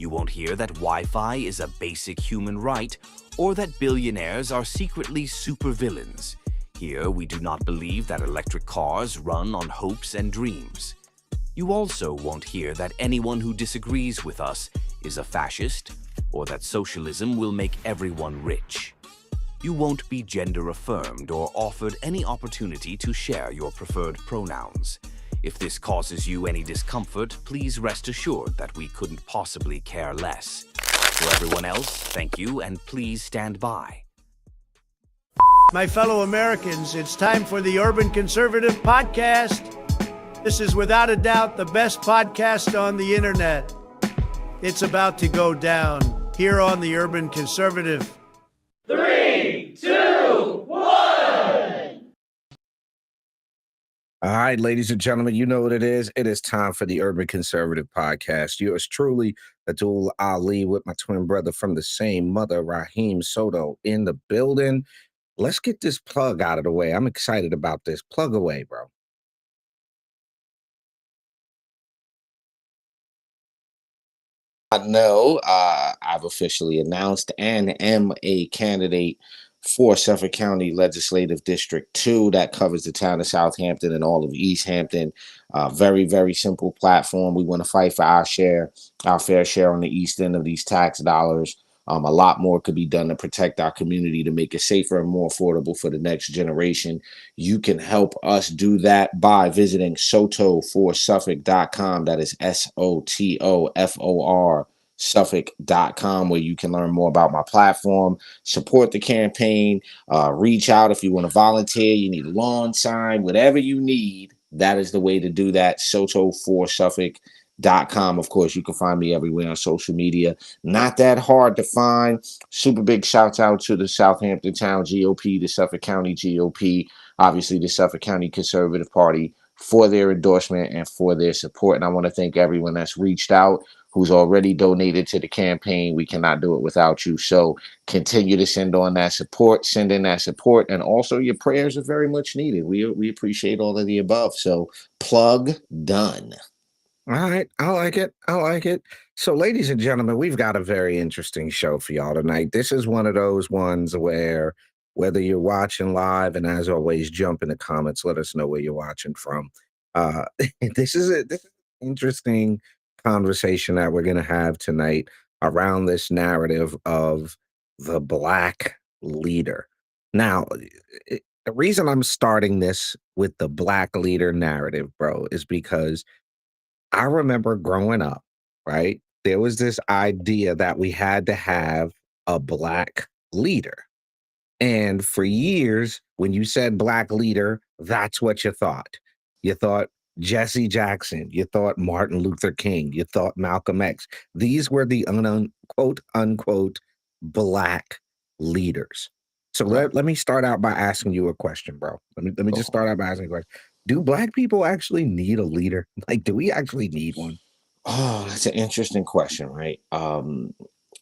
You won't hear that Wi-Fi is a basic human right or that billionaires are secretly supervillains. Here, we do not believe that electric cars run on hopes and dreams. You also won't hear that anyone who disagrees with us is a fascist or that socialism will make everyone rich. You won't be gender affirmed or offered any opportunity to share your preferred pronouns. If this causes you any discomfort, please rest assured that we couldn't possibly care less. For everyone else, thank you and please stand by. My fellow Americans, it's time for the Urban Conservative Podcast. This is without a doubt the best podcast on the internet. It's about to go down here on the Urban Conservative. 3, 2, 1. All right, ladies and gentlemen, you know what it is. It is time for the Urban Conservative Podcast. Yours truly, Abdul Ali, with my twin brother from the same mother, Raheem Soto, in the building. Let's get this plug out of the way. I'm excited about this. Plug away, bro. No, I've officially announced and am a candidate for Suffolk County Legislative District 2 that covers the town of Southampton and all of East Hampton. Very, very simple platform. We want to fight for our fair share on the east end of these tax dollars. A lot more could be done to protect our community, to make it safer and more affordable for the next generation. You can help us do that by visiting sotoforsuffolk.com. That is SOTOFOR Suffolk.com, where you can learn more about my platform, support the campaign, reach out if you want to volunteer, you need a lawn sign, whatever you need. That is the way to do that. Sotoforsuffolk.com. Of course, you can find me everywhere on social media. Not that hard to find. Super big shout out to the Southampton Town GOP, the Suffolk County GOP, obviously the Suffolk County Conservative Party, for their endorsement and for their support. And I want to thank everyone that's reached out, who's already donated to the campaign. We cannot do it without you. So continue to send in that support, and also your prayers are very much needed. We appreciate all of the above. So plug done. All right. I like it. So, ladies and gentlemen, we've got a very interesting show for y'all tonight. This is one of those ones where, whether you're watching live, and as always, jump in the comments, let us know where you're watching from. This is an interesting conversation that we're going to have tonight around this narrative of the Black leader. Now, the reason I'm starting this with the Black leader narrative, bro, is because I remember growing up, right? There was this idea that we had to have a Black leader. And for years, when you said Black leader, that's what you thought. You thought Jesse Jackson, you thought Martin Luther King, you thought Malcolm X. These were the quote unquote Black leaders. So let me start out by asking you a question, bro. Let me just start out by asking you a question. Do Black people actually need a leader? Like, do we actually need one? Oh, that's an interesting question, right?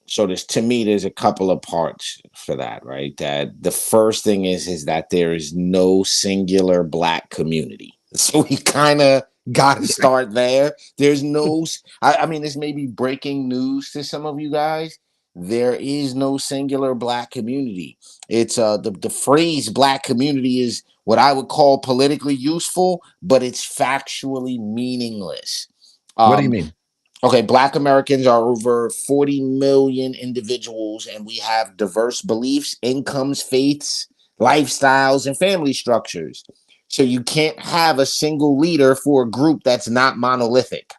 So there's a couple of parts for that, right? That the first thing is that there is no singular Black community. So we kind of got to start there. There's no, I mean, this may be breaking news to some of you guys. There is no singular Black community. It's the phrase Black community is what I would call politically useful, but it's factually meaningless. What do you mean? Okay, Black Americans are over 40 million individuals, and we have diverse beliefs, incomes, faiths, lifestyles, and family structures. So you can't have a single leader for a group that's not monolithic.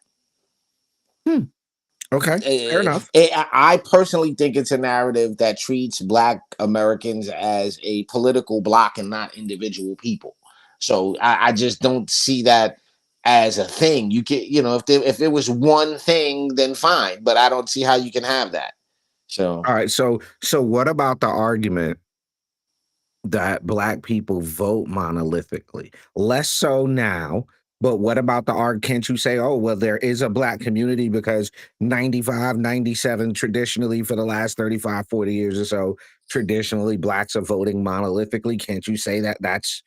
Okay, fair enough. I personally think it's a narrative that treats Black Americans as a political bloc and not individual people. So I just don't see that as a thing. You can, if it was one thing, then fine, but I don't see how you can have that. So all right, so what about the argument that Black people vote monolithically? Less so now. But what about the art? Can't you say, oh, well, there is a Black community because 95, 97, traditionally for the last 35, 40 years or so, traditionally Blacks are voting monolithically. Can't you say that that's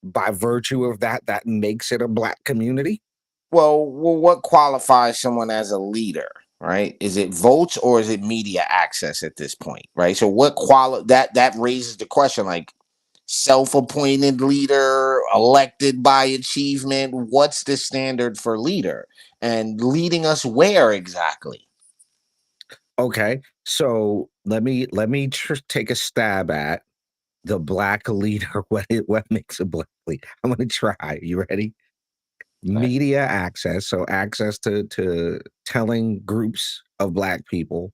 by virtue of that makes it a Black community? Well, what qualifies someone as a leader? right? Is it votes or is it media access at this point, right? So what that raises the question, like, self-appointed leader, elected by achievement, what's the standard for leader, and leading us where exactly? Okay, so let me take a stab at the black leader. What makes a black leader? I'm gonna try. You ready? Right. Media access, so access to telling groups of black people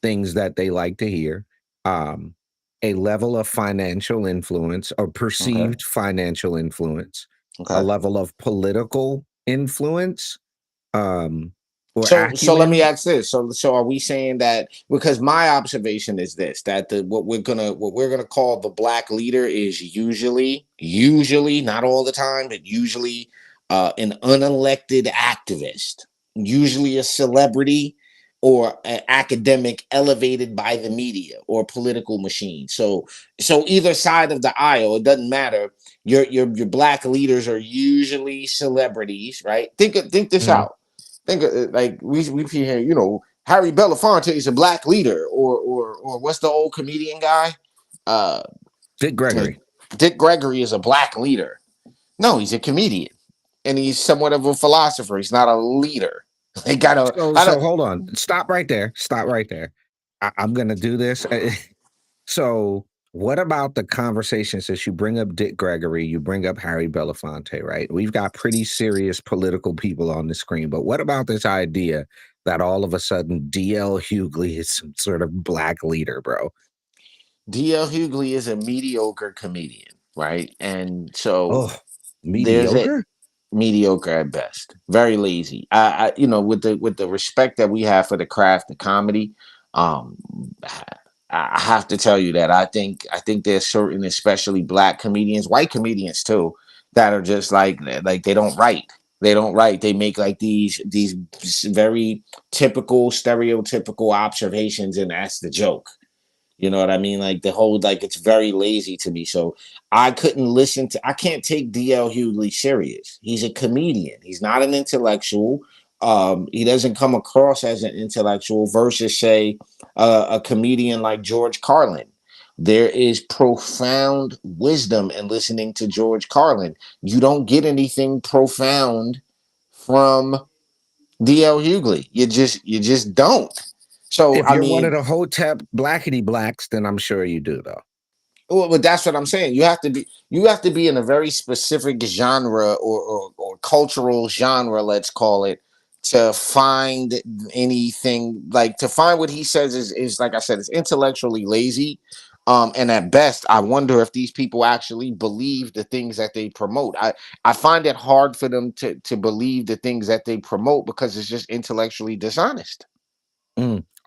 things that they like to hear. Um, a level of financial influence or Okay. perceived financial influence, a Okay. level of political influence, um, or So let me acumen. ask this. So are we saying that, because my observation is this, that the what we're gonna call the black leader is usually not all the time, but usually an unelected activist, usually a celebrity or an academic elevated by the media or political machine. So either side of the aisle, it doesn't matter. Your black leaders are usually celebrities, right? Think this Mhm. out. Think like we hear, Harry Belafonte is a black leader, or what's the old comedian guy? Uh, Dick uh, Gregory. Dick Gregory is a black leader. No, he's a comedian, and he's somewhat of a philosopher. He's not a leader. They gotta. So I so don't. hold on. Stop right there. Stop right there. I'm gonna do this. So what about the conversation, since you bring up Dick Gregory, you bring up Harry Belafonte, right? We've got pretty serious political people on the screen, but what about this idea that all of a sudden DL Hughley is some sort of black leader, bro? DL Hughley is a mediocre comedian, right? And so Oh, there's a mediocre? mediocre at best, very lazy. With the respect that we have for the craft of comedy, um, I have to tell you that I think there's certain, especially black comedians, white comedians too, that are just like they don't write. They don't write. They make like these very typical, stereotypical observations, and that's the joke. You know what I mean? Like the whole, like, it's very lazy to me. So I can't take DL Hughley serious. He's a comedian. He's not an intellectual. He doesn't come across as an intellectual versus, say, a comedian like George Carlin. There is profound wisdom in listening to George Carlin. You don't get anything profound from DL Hughley. You just don't. So If I you're one of mean, the Hotep blackety blacks, then I'm sure you do, though. well, but that's what I'm saying. You have to be in a very specific genre, or cultural genre, let's call it, to find anything, like, to find what he says is like I said, it's intellectually lazy. And at best, I wonder if these people actually believe the things that they promote. I find it hard for them to believe the things that they promote because it's just intellectually dishonest.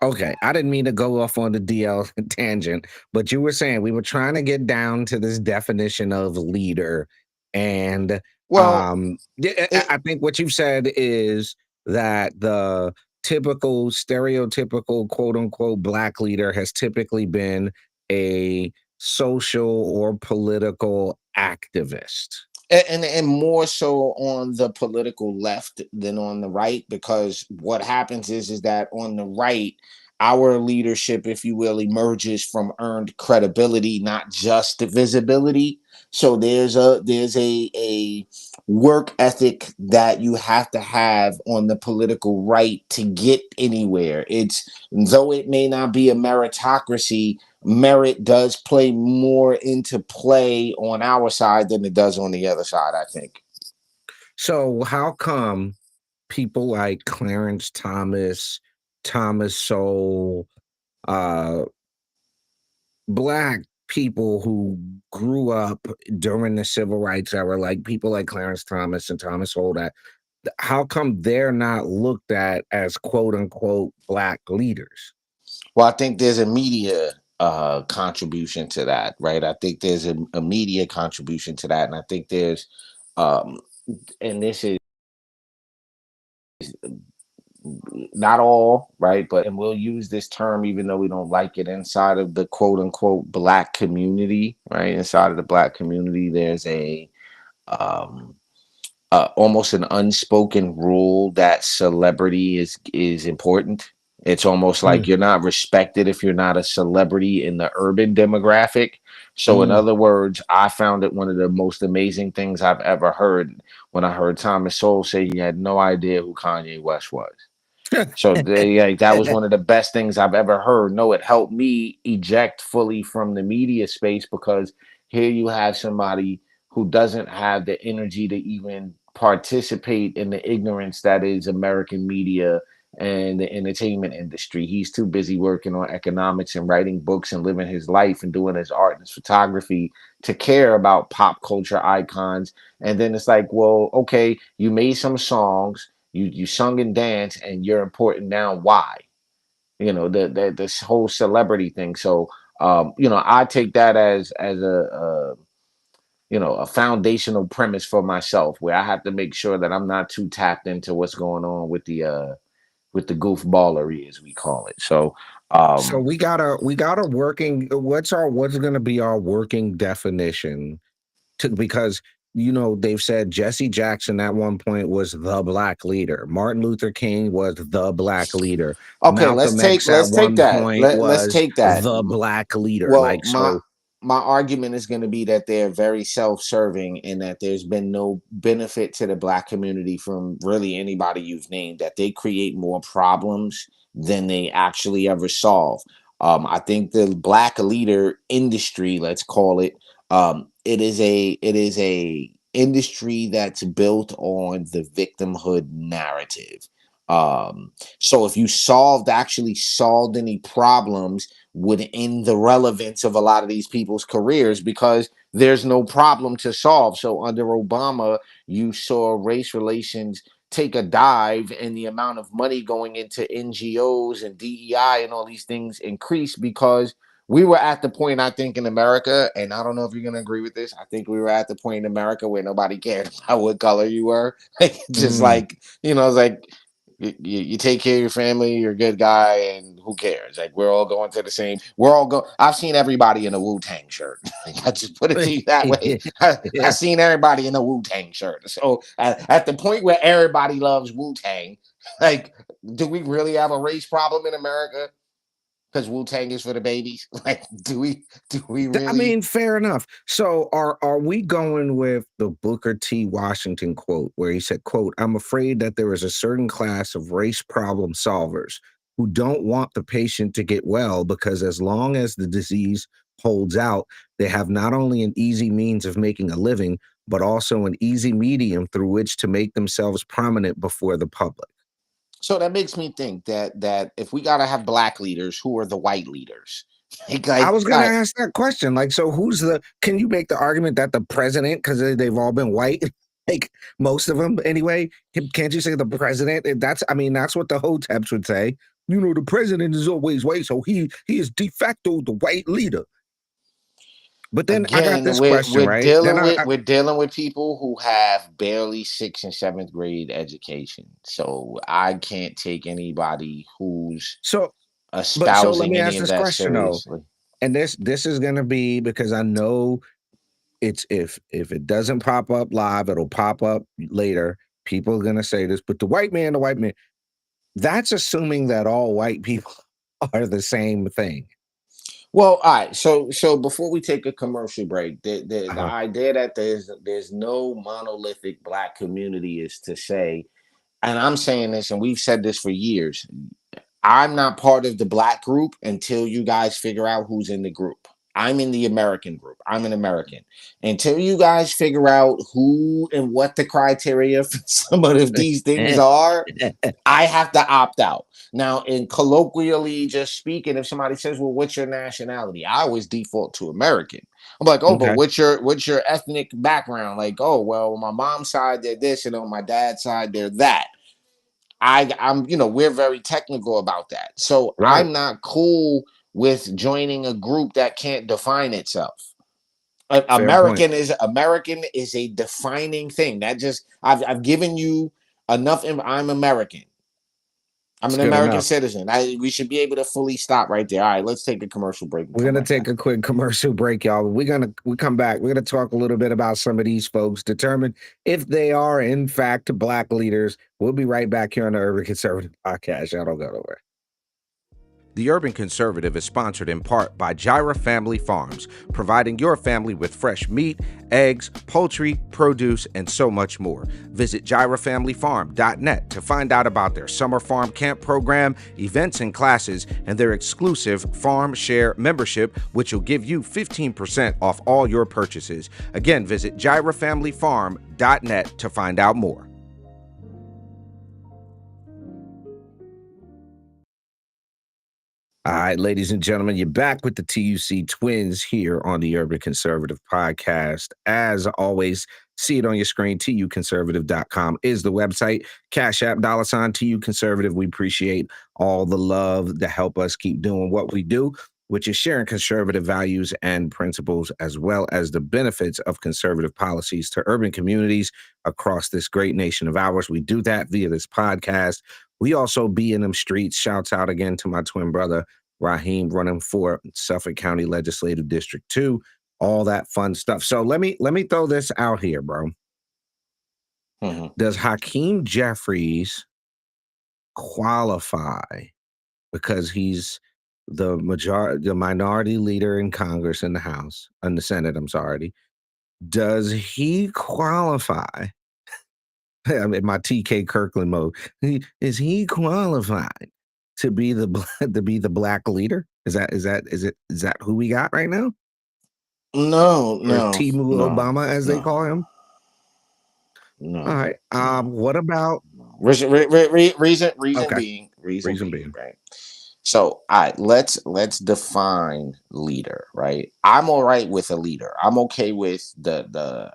Okay, I didn't mean to go off on the DL tangent, but you were saying we were trying to get down to this definition of leader, and Well, I think what you've said is that the typical, stereotypical, quote unquote, black leader has typically been a social or political activist. and more so on the political left than on the right, because what happens is that on the right, our leadership, if you will, emerges from earned credibility, not just visibility. So there's a work ethic that you have to have on the political right to get anywhere. It's, though it may not be a meritocracy, merit does play more into play on our side than it does on the other side, I think. So how come people like Clarence Thomas, Thomas Sowell, uh, black people who grew up during the civil rights era, like people like Clarence Thomas and Thomas Sowell, that how come they're not looked at as quote unquote black leaders? Well, I think there's a media contribution to that, right? I think there's a media contribution to that, and I think there's um and this is not all, right, but, and we'll use this term even though we don't like it, inside of the quote unquote black community, right? Inside of the black community, there's um almost an unspoken rule that celebrity is important. It's almost like Mm, you're not respected if you're not a celebrity in the urban demographic. So, in mm. other words, I found it one of the most amazing things I've ever heard when I heard Thomas Sowell say he had no idea who Kanye West was. So that was one of the best things I've ever heard. No, it helped me eject fully from the media space, because here you have somebody who doesn't have the energy to even participate in the ignorance that is American media and the entertainment industry. He's too busy working on economics and writing books and living his life and doing his art and his photography to care about pop culture icons. And then it's like, well, okay, you made some songs, you sung and danced, and you're important now. Why? The this whole celebrity thing. So I take that as a foundational premise for myself, where I have to make sure that I'm not too tapped into what's going on with the goofballery, as we call it. So So we got a working. What's going to be our working definition? Because they've said Jesse Jackson at one point was the black leader. Martin Luther King was the black leader. okay, Malcolm X at let's take one that. point Let's was take that. the black leader. Well, Like so. my argument is going to be that they're very self-serving, and that there's been no benefit to the black community from really anybody you've named, that they create more problems than they actually ever solve. I think the black leader industry, let's call it, it is a industry that's built on the victimhood narrative. So if you actually solved any problems, would end the relevance of a lot of these people's careers, because there's no problem to solve. So under Obama, you saw race relations take a dive, and the amount of money going into NGOs and DEI and all these things increased, because we were at the point, I think, in America, and I don't know if you're going to agree with this. I think we were at the point in America where nobody cared about what color you were. Just Mm. like, it's like, you take care of your family, you're a good guy, and who cares? Like, we're all going to the same. We're all go. I've seen everybody in a Wu Tang shirt. I just put it to you that way. I've seen everybody in a Wu Tang shirt. So at the point where everybody loves Wu Tang, like, do we really have a race problem in America? Because Wu Tang is for the babies. Like, do we I really? mean, fair enough. So are we going with the Booker T. Washington quote where he said, quote, "I'm afraid that there is a certain class of race problem solvers who don't want the patient to get well because as long as the disease holds out, they have not only an easy means of making a living, but also an easy medium through which to make themselves prominent before the public." So that makes me think that if we gotta have black leaders, who are the white leaders? I Like, was all going to right, ask that question. Like, so can you make the argument that the president, because they've all been white, like most of them anyway, can't you say the president? I mean, that's what the Hoteps would say. The president is always white, so he is de facto the white leader. But then I got again, this we're question, we're right? Then dealing with we're dealing with people who have barely sixth and seventh grade education. So I can't take anybody who's so, so let espousing me any ask of this that question though. seriously. And this is going to be because I know it's if it doesn't pop up live, it'll pop up later. People are gonna say this, but the white man, that's assuming that all white people are the same thing. Well, all right. So before we take a commercial break, the Uh-huh. idea that there's no monolithic black community is to say, and I'm saying this, and we've said this for years. I'm not part of the black group until you guys figure out who's in the group. I'm in the American group. I'm an American. Until you guys figure out who and what the criteria for some of these things are, I have to opt out. Now, in colloquially just speaking, if somebody says, "Well, what's your nationality?" I always default to American. I'm like, "Oh, but Okay. what's your ethnic background?" Like, "Oh, well, on my mom's side they're this, and on my dad's side they're that." We're very technical about that. So Right. I'm not cool with joining a group that can't define itself. Fair point. American is a defining thing. That just I've given you enough. I'm American. I'm It's an good American enough. citizen. We should be able to fully stop right there. All right, let's take a commercial break. And We're come gonna right take back. a quick commercial break, y'all. We come back. We're gonna talk a little bit about some of these folks, determine if they are in fact black leaders. We'll be right back here on the Urban Conservative Podcast. Y'all don't go nowhere. The Urban Conservative is sponsored in part by Gyra Family Farms, providing your family with fresh meat, eggs, poultry, produce, and so much more. Visit gyrafamilyfarm.net to find out about their summer farm camp program, events and classes, and their exclusive Farm Share membership, which will give you 15% off all your purchases. Again, visit gyrafamilyfarm.net to find out more. All right, ladies and gentlemen, you're back with the TUC twins here on the Urban Conservative Podcast. As always, see it on your screen. TUconservative.com is the website. Cash App, $ TU Conservative. We appreciate all the love to help us keep doing what we do, which is sharing conservative values and principles, as well as the benefits of conservative policies to urban communities across this great nation of ours. We do that via this podcast. We also be in them streets. Shouts out again to my twin brother, Raheem, running for Suffolk County Legislative District 2, all that fun stuff. So let me throw this out here, bro. Mm-hmm. Does Hakeem Jeffries qualify because he's the minority leader in Congress, in the House, in the Senate, I'm sorry. Does he qualify? I'm in my TK Kirkland mode. Is he qualified to be the black leader? Is that who we got right now? No. Or Timu Obama, as they call him? No. All right. What about reason okay. being, right? So, all right, let's define leader, right? I'm all right with a leader. I'm okay with the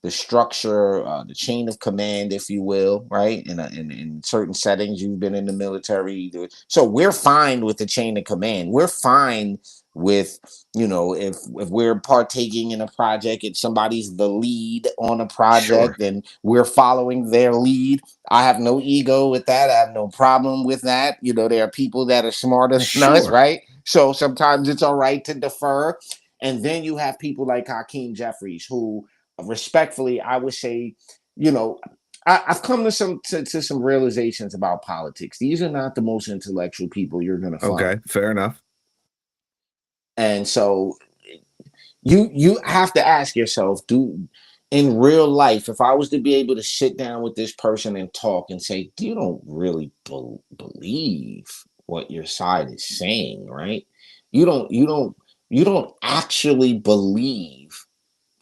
structure, the chain of command, if you will, right? In certain settings, you've been in the military, so we're fine with the chain of command. We're fine with, if we're partaking in a project and somebody's the lead on a project, and we're following their lead. I have no ego with that. I have no problem with that. There are people that are smarter than us, right? So sometimes it's all right to defer. And then you have people like Hakeem Jeffries, who, respectfully, I would say, I've come to some realizations about politics. These are not the most intellectual people you're going to find. Okay, fair enough. And so you have to ask yourself, in real life, if I was to be able to sit down with this person and talk and say, you don't really believe what your side is saying, right? You don't actually believe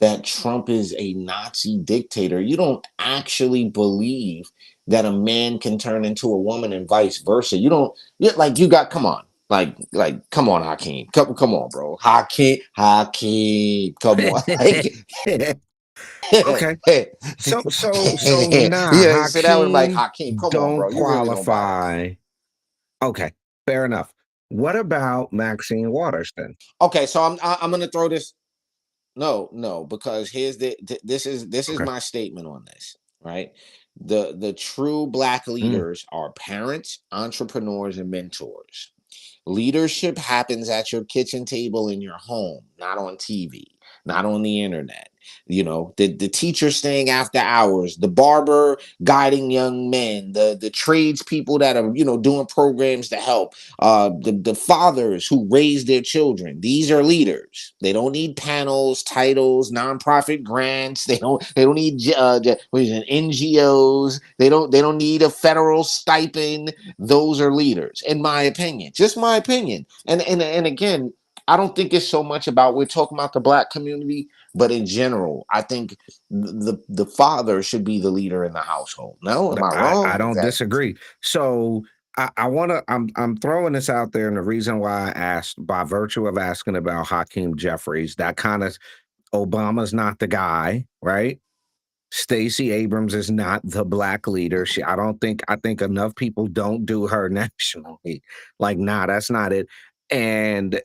that Trump is a Nazi dictator. You don't actually believe that a man can turn into a woman and vice versa. Come on. Come on, Hakeem. Come on, bro. Hakeem, come on. Okay. So nah, yeah, so that was like Hakeem, come on, bro. You really don't qualify. Okay, fair enough. What about Maxine Waters then? Okay, so I'm gonna throw this. No, because here's this is my statement on this, right? The true black leaders are parents, entrepreneurs, and mentors. Leadership happens at your kitchen table in your home, not on TV, not on the internet. The teacher staying after hours, the barber guiding young men, the tradespeople that are, doing programs to help, the fathers who raise their children. These are leaders. They don't need panels, titles, nonprofit grants. They don't need NGOs. They don't need a federal stipend. Those are leaders, in my opinion. Just my opinion. And again, I don't think it's so much about, we're talking about the black community, but in general, I think the father should be the leader in the household. No, am I wrong? I don't disagree. So I'm throwing this out there, and the reason why I asked, by virtue of asking about Hakeem Jeffries, that kind of, Obama's not the guy, right? Stacey Abrams is not the black leader. I think enough people don't do her nationally. That's not it. And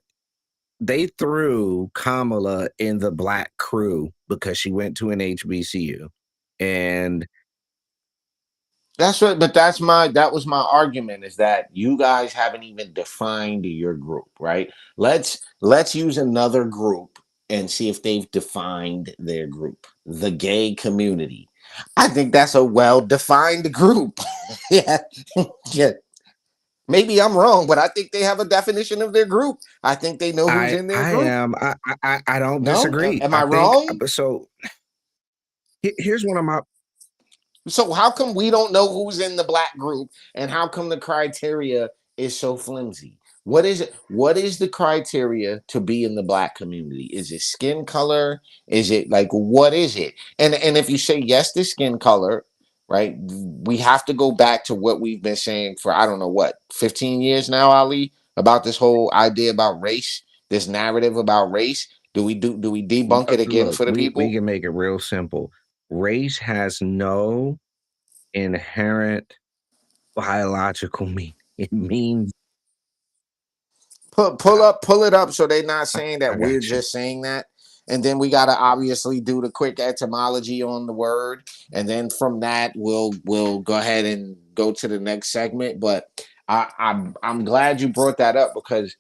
they threw Kamala in the black crew because she went to an HBCU. And That's what, but that was my argument, is that you guys haven't even defined your group, right? Let's use another group and see if they've defined their group. The gay community. I think that's a well-defined group. Yeah. Yeah. Maybe I'm wrong, but I think they have a definition of their group. I think they know who's in their I group. am I don't No? disagree. Am I I think wrong? so. Here's one of my So how come we don't know who's in the black group, and how come the criteria is so flimsy? What is it? What is the criteria to be in the black community? Is it skin color? Is it like, what is it? And if you say yes to skin color, right? We have to go back to what we've been saying for, I don't know what, 15 years now, Ali, about this whole idea about race, this narrative about race. Do we debunk it again look. for the We people? can make it real simple. Race has no inherent biological meaning. It means Pull it up, so they're not saying that I we're got you. just saying that. And then we gotta obviously do the quick etymology on the word, and then from that we'll go ahead and go to the next segment. But I'm glad you brought that up, because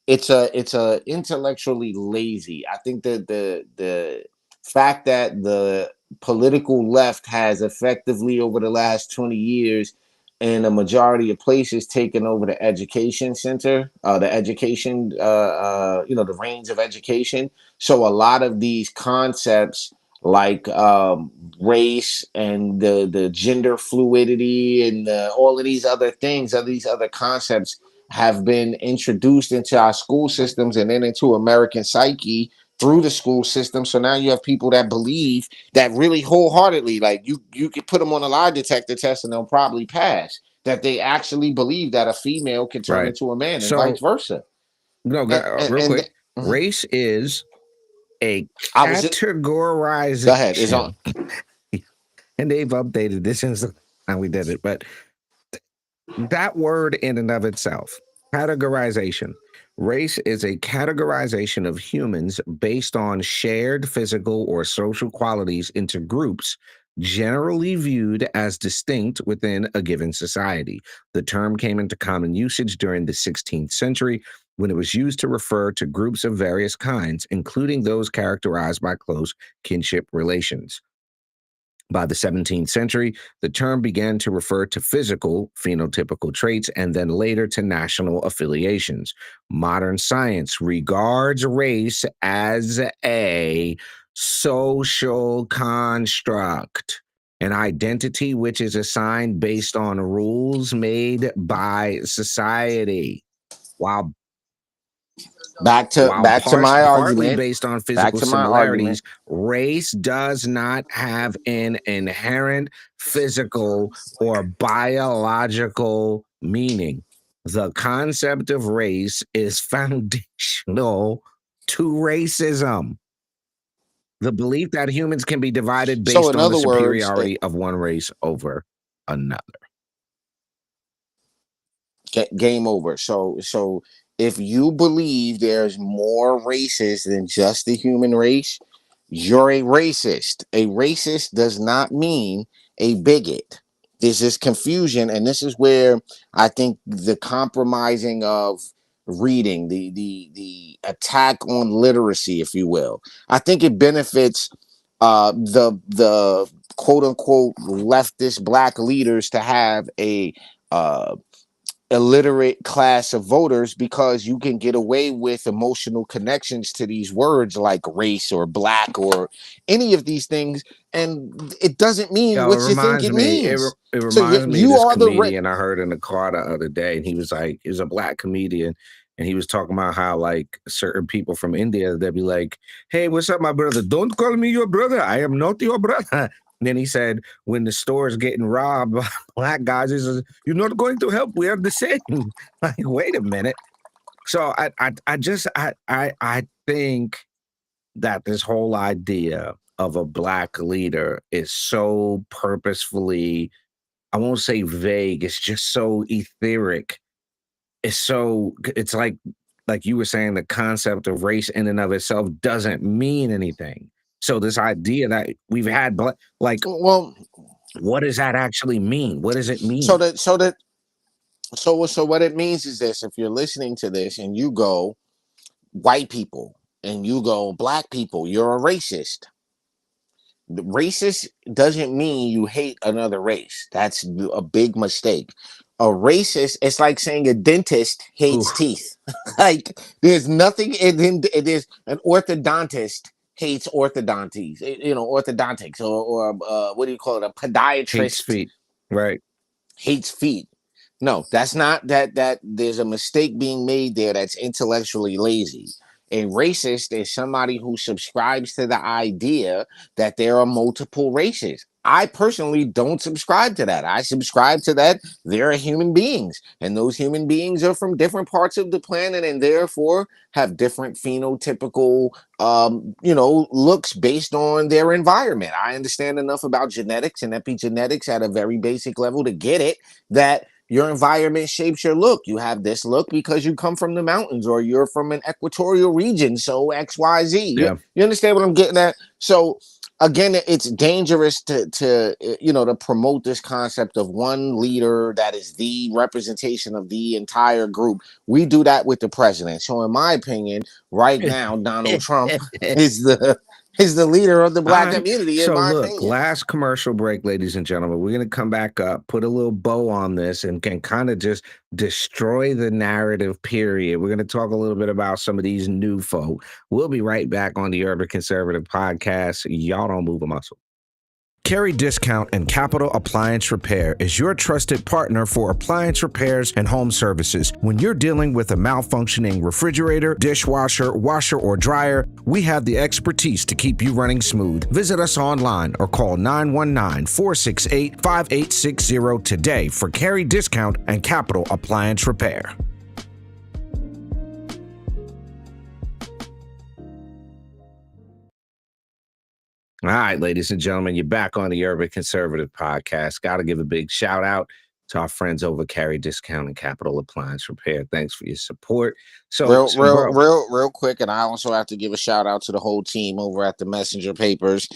it's a intellectually lazy. I think that the fact that the political left has effectively over the last 20 years in a majority of places taken over the education center, the education, the reins of education. So a lot of these concepts like race and the gender fluidity and all of these other things, all these other concepts have been introduced into our school systems and then into American psyche through the school system. So now you have people that believe that really wholeheartedly, like you could put them on a lie detector test and they'll probably pass. That they actually believe that a female can turn Right. into a man and vice So versa. no, And real and quick. mhm. Race is a I was just Go ahead. It's on. categorization, and they've updated this since the time we did it. But that word in and of itself, categorization. Race is a categorization of humans based on shared physical or social qualities into groups generally viewed as distinct within a given society. The term came into common usage during the 16th century when it was used to refer to groups of various kinds, including those characterized by close kinship relations. By the 17th century, the term began to refer to physical, phenotypical traits, and then later to national affiliations. Modern science regards race as a social construct, an identity which is assigned based on rules made by society, while Back to my partly argument. based on Back physical to my argument. similarities, race does not have an inherent physical or biological meaning. The concept of race is foundational to racism. The belief that humans can be divided So based in on the other words, superiority of one race over another. game over. So if you believe there's more races than just the human race, you're a racist. A racist does not mean a bigot. There's this confusion, and this is where I think the compromising of reading, the attack on literacy, if you will, I think it benefits the quote unquote leftist black leaders to have a uh, illiterate class of voters, because you can get away with emotional connections to these words like race or black or any of these things, and it doesn't mean Yo, it what you think reminds it me. means. It So reminds me of you this are comedian I heard in the car the other day, and he was like, he was a black comedian, and he was talking about how like certain people from India, they'd be like, "Hey, what's up, my brother? Don't call me your brother. I am not your brother." And then he said, when the store is getting robbed by black guys, he says, "You're not going to help. We are the same." Like, wait a minute. So I think that this whole idea of a black leader is so purposefully, I won't say vague, it's just so etheric. It's like you were saying, the concept of race in and of itself doesn't mean anything. So this idea that we've had like well What does that actually mean? What does it So mean? what it means is this: if you're listening to this and you go white people and you go black people, you're a racist. Racist doesn't mean you hate another race. That's a big mistake. A racist, it's like saying a dentist hates Oof. teeth. Like there's nothing. It is an orthodontist hates orthodontics. Orthodontics, or what do you call it? A Hates podiatrist feet. Right. hates feet. No, that's not that. There's a mistake being made there. That's intellectually lazy. A racist is somebody who subscribes to the idea that there are multiple races. I personally don't subscribe to that. I subscribe to that there are human beings, and those human beings are from different parts of the planet, and therefore have different phenotypical looks based on their environment. I understand enough about genetics and epigenetics at a very basic level to get it that your environment shapes your look. You have this look because you come from the mountains or you're from an equatorial region. So XYZ. Yeah. You understand what I'm getting at? So again, it's dangerous to promote this concept of one leader that is the representation of the entire group. We do that with the president. So in my opinion, right now, Donald Trump is the leader of the All black right. community, in So my look, opinion. last commercial break, ladies and gentlemen. We're gonna come back up, put a little bow on this, and can kind of just destroy the narrative. Period. We're gonna talk a little bit about some of these new folk. We'll be right back on the Urban Conservative Podcast. Y'all don't move a muscle. Carry Discount and Capital Appliance Repair is your trusted partner for appliance repairs and home services. When you're dealing with a malfunctioning refrigerator, dishwasher, washer, or dryer, we have the expertise to keep you running smooth. Visit us online or call 919-468-5860 today for Carry Discount and Capital Appliance Repair. All right, ladies and gentlemen, you're back on the Urban Conservative Podcast. Got to give a big shout out to our friends over Carry Discount and Capital Appliance Repair. Thanks for your support. So, Real quick, and I also have to give a shout out to the whole team over at the Messenger Papers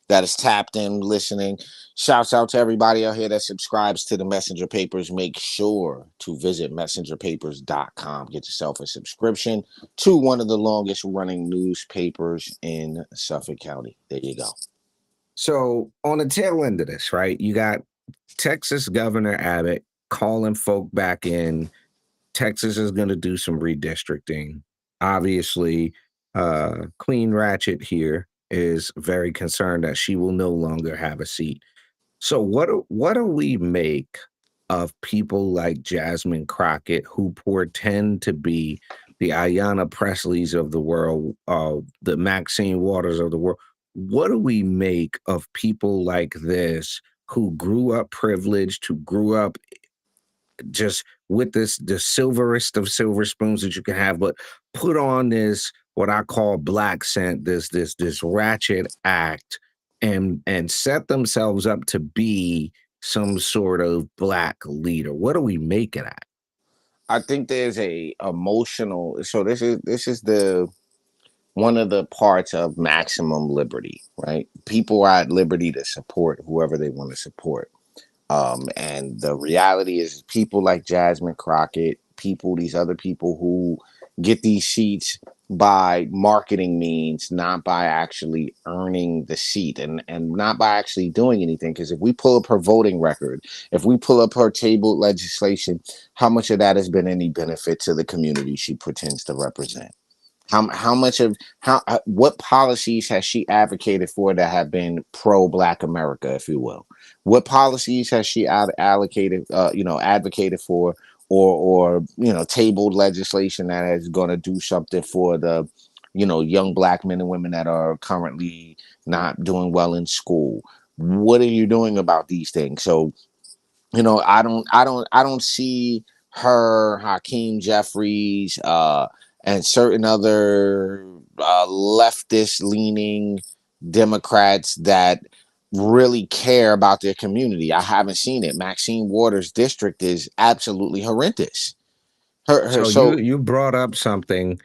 that is tapped in, listening. Shouts out to everybody out here that subscribes to the Messenger Papers. Make sure to visit messengerpapers.com. Get yourself a subscription to one of the longest running newspapers in Suffolk County. There you go. So on the tail end of this, right, you got Texas Governor Abbott calling folk back in. Texas is going to do some redistricting. Obviously, Queen Ratchet here is very concerned that she will no longer have a seat. So what do we make of people like Jasmine Crockett, who portend to be the Ayanna Presleys of the world, the Maxine Waters of the world? What do we make of people like this who grew up privileged, who grew up just with the silverest of silver spoons that you can have, but put on this what I call black scent, this ratchet act, and set themselves up to be some sort of black leader? What do we make of that? I think there's a emotional. So this is the one of the parts of maximum liberty, right? People are at liberty to support whoever they want to support. And the reality is people like Jasmine Crockett, these other people who get these seats by marketing means, not by actually earning the seat and not by actually doing anything. Because if we pull up her voting record, if we pull up her tabled legislation, how much of that has been any benefit to the community she pretends to represent? What policies has she advocated for that have been pro-Black America, if you will? What policies has she advocated for, or tabled legislation that is going to do something for the young Black men and women that are currently not doing well in school? What are you doing about these things? So I don't see her, Hakeem Jeffries, and certain other leftist leaning Democrats that really care about their community. I haven't seen it. Maxine Waters' district is absolutely horrendous. So you brought up something,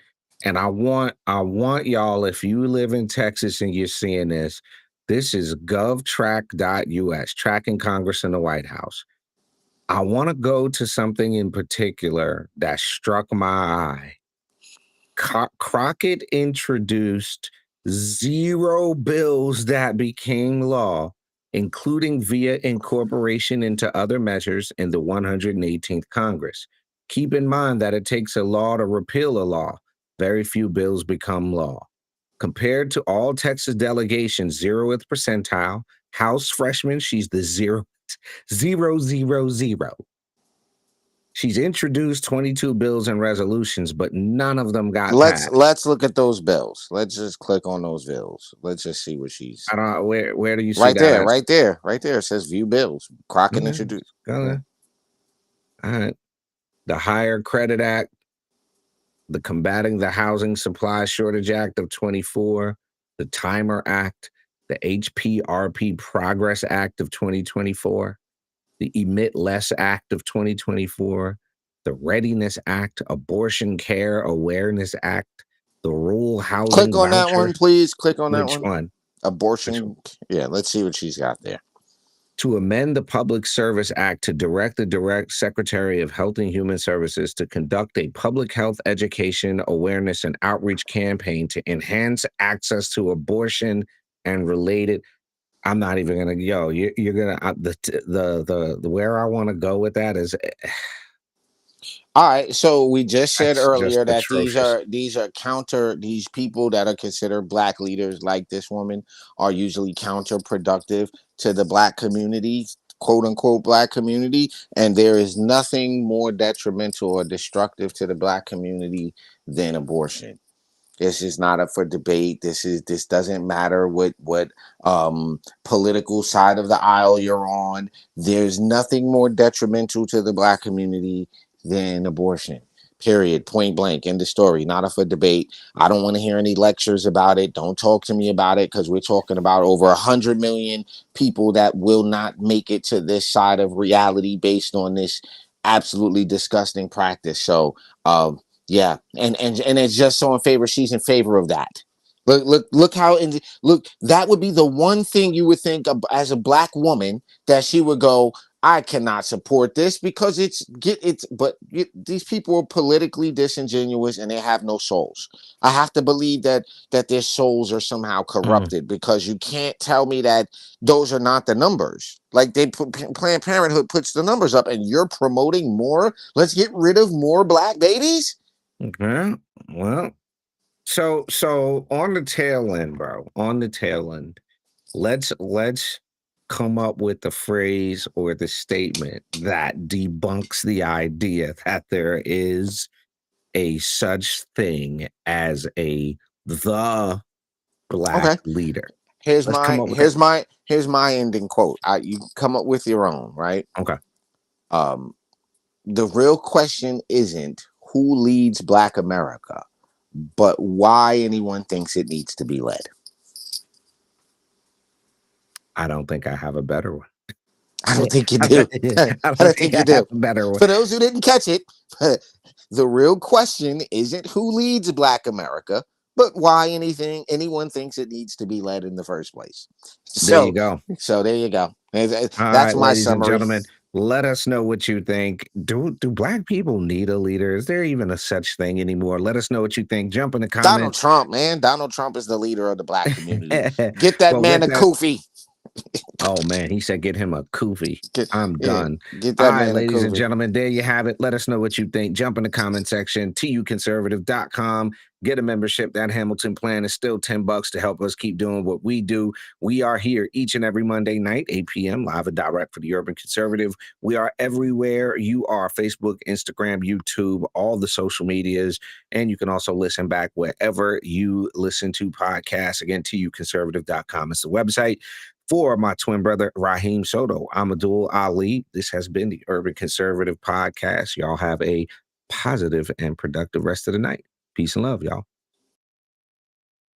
and I want y'all, if you live in Texas and you're seeing this, This is govtrack.us, tracking Congress and the White House. I want to go to something in particular that struck my eye. Crockett introduced 0 bills that became law, including via incorporation into other measures in the 118th Congress. Keep in mind that it takes a law to repeal a law. Very few bills become law. Compared to all Texas delegations, 0th percentile, House freshman, she's the 0. She's introduced 22 bills and resolutions, but none of them got passed. Let's look at those bills. Let's just click on those bills. Let's just see what she's. I don't know where do you see right that? Right there. It says view bills. Crockett introduced. All right. The Higher Credit Act, the Combating the Housing Supply Shortage Act of 24, the Timer Act, the HPRP Progress Act of 2024, the Emit Less Act of 2024, the Readiness Act, Abortion Care Awareness Act, the Rural Housing Click on Voucher. that one, please. Click on that Which one? Abortion. Yeah, let's see what she's got there. To amend the Public Service Act to direct the Direct Secretary of Health and Human Services to conduct a public health education, awareness, and outreach campaign to enhance access to abortion and related. I'm not even gonna. You're gonna the where I want to go with that is. All right, so we just said earlier that atrocious. these people that are considered black leaders like this woman are usually counterproductive to the black community, quote unquote black community, and there is nothing more detrimental or destructive to the black community than abortion. This is not up for debate. This doesn't matter what political side of the aisle you're on. There's nothing more detrimental to the black community than abortion. Period. Point blank. End of story. Not up for debate. I don't want to hear any lectures about it. Don't talk to me about it, because we're talking about over 100 million people that will not make it to this side of reality based on this absolutely disgusting practice. So yeah, and it's just so in favor. She's in favor of that. Look how that would be the one thing you would think of as a black woman that she would go, I cannot support this because these people are politically disingenuous and they have no souls. I have to believe that their souls are somehow corrupted, because you can't tell me that those are not the numbers. Like Planned Parenthood puts the numbers up, and you're promoting more. Let's get rid of more black babies. Okay. Well, so on the tail end, bro, let's come up with the phrase or the statement that debunks the idea that there is a such thing as the black leader. Here's my ending quote. You come up with your own, right? Okay. The real question isn't who leads Black America, but why anyone thinks it needs to be led. I don't think I have a better one. I don't think you do. I don't think you do. Have a better one. For those who didn't catch it, the real question isn't who leads Black America, but why anyone thinks it needs to be led in the first place. There you go. So there you go. That's right, my ladies summary. And gentlemen, let us know what you think. Do black people need a leader? Is there even a such thing anymore? Let us know what you think. Jump in the comments. Donald Trump, man. Donald Trump is the leader of the black community. Get that man a kufi. Oh man, he said get him a kufi. I'm done. Get that man ladies and gentlemen, there you have it. Let us know what you think. Jump in the comment section, tuconservative.com. Get a membership. That Hamilton plan is still $10 to help us keep doing what we do. We are here each and every Monday night, 8 p.m., live and direct for the Urban Conservative. We are everywhere you are: Facebook, Instagram, YouTube, all the social medias. And you can also listen back wherever you listen to podcasts. Again, tuconservative.com is the website. For my twin brother, Raheem Soto, I'm Abdul Ali. This has been the Urban Conservative Podcast. Y'all have a positive and productive rest of the night. Peace and love, y'all.